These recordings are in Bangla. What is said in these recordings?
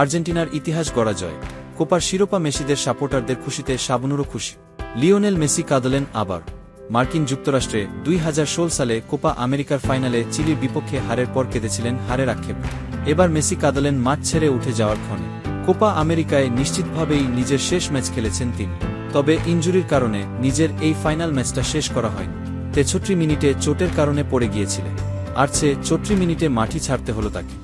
আর্জেন্টিনার ইতিহাস গড়া জয়, কোপার শিরোপা মেসিদের সাপোর্টারদের খুশিতে শাবনূরও খুশি। লিওনেল মেসি কাঁদলেন আবার। মার্কিন যুক্তরাষ্ট্রে 2016 সালে কোপা আমেরিকার ফাইনালে চিলির বিপক্ষে হারের পর কেঁদেছিলেন হারের আক্ষেপ। এবার মেসি কাঁদলেন মাঠ ছেড়ে উঠে যাওয়ার ক্ষণে। কোপা আমেরিকায় নিশ্চিতভাবেই নিজের শেষ ম্যাচ খেলেছেন তিনি। তবে ইনজুরির কারণে নিজের এই ফাইনাল ম্যাচটা শেষ করা হয়নি। 63 মিনিটে চোটের কারণে পড়ে গিয়েছিলেন, আর 64 মিনিটে মাঠই ছাড়তে হলো তাকে।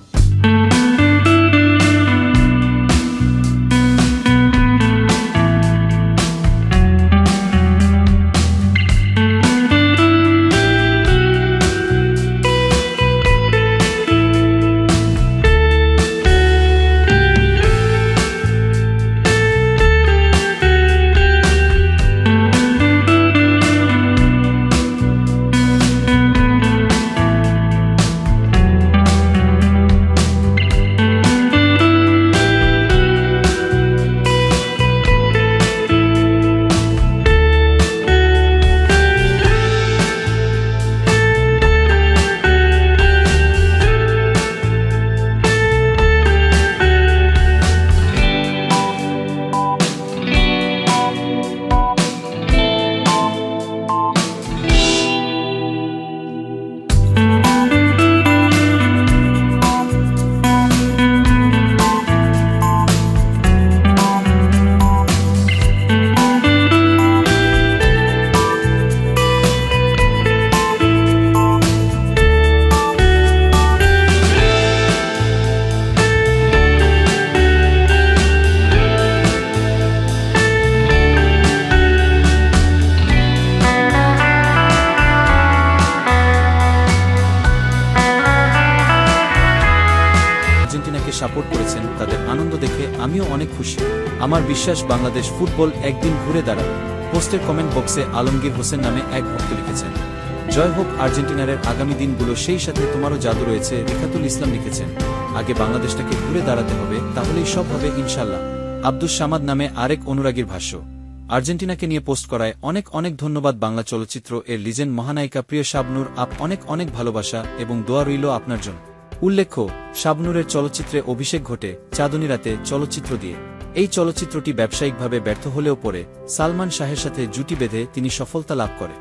আর্জেন্টিনাকে সাপোর্ট করেছেন, তাদের আনন্দ দেখে আমিও অনেক খুশি। আমার বিশ্বাস বাংলাদেশ ফুটবল একদিন ঘুরে দাঁড়াবে। পোস্টের কমেন্ট বক্সে আলমগীর হোসেন নামে এক ভক্ত লিখেছেন, জয় হোক আর্জেন্টিনার আগামী দিনগুলো, সেই সাথে তোমারও জাদু রয়েছে। রেখাতুল ইসলাম লিখেছেন, আগে বাংলাদেশটাকে ঘুরে দাঁড়াতে হবে, তাহলেই সব হবে ইনশাল্লাহ। আব্দুস সামাদ নামে আরেক অনুরাগীর ভাষ্য, আর্জেন্টিনাকে নিয়ে পোস্ট করায় অনেক অনেক ধন্যবাদ। বাংলা চলচ্চিত্র এর লিজেন্ড মহানায়িকা প্রিয় শাবনূর আপ, অনেক অনেক ভালোবাসা এবং দোয়া রইল আপনার জন্য। উল্লেখ্য, শাবনূরের চলচ্চিত্রে অভিষেক ঘটে চাঁদনী রাতে চলচ্চিত্র দিয়ে। এই চলচ্চিত্রটি ব্যবসায়িকভাবে ব্যর্থ হলেও পরে সালমান শাহের সাথে জুটি বেঁধে তিনি সফলতা লাভ করে।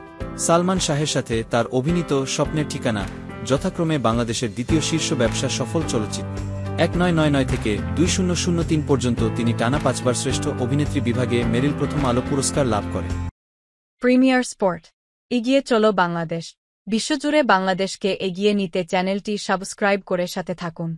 সালমান শাহের সাথে তার অভিনীত স্বপ্নের ঠিকানা যথাক্রমে বাংলাদেশের দ্বিতীয় শীর্ষ ব্যবসা সফল চলচ্চিত্র। 1999 থেকে 2003 পর্যন্ত তিনি টানা 5 বার শ্রেষ্ঠ অভিনেত্রী বিভাগে মেরিল প্রথম আলো পুরস্কার লাভ করেন। প্রিমিয়ার স্পোর্ট, এগিয়ে চলো বাংলাদেশ। বিশ্বজুড়ে বাংলাদেশকে এগিয়ে নিতে চ্যানেলটি সাবস্ক্রাইব করে সাথে থাকুন।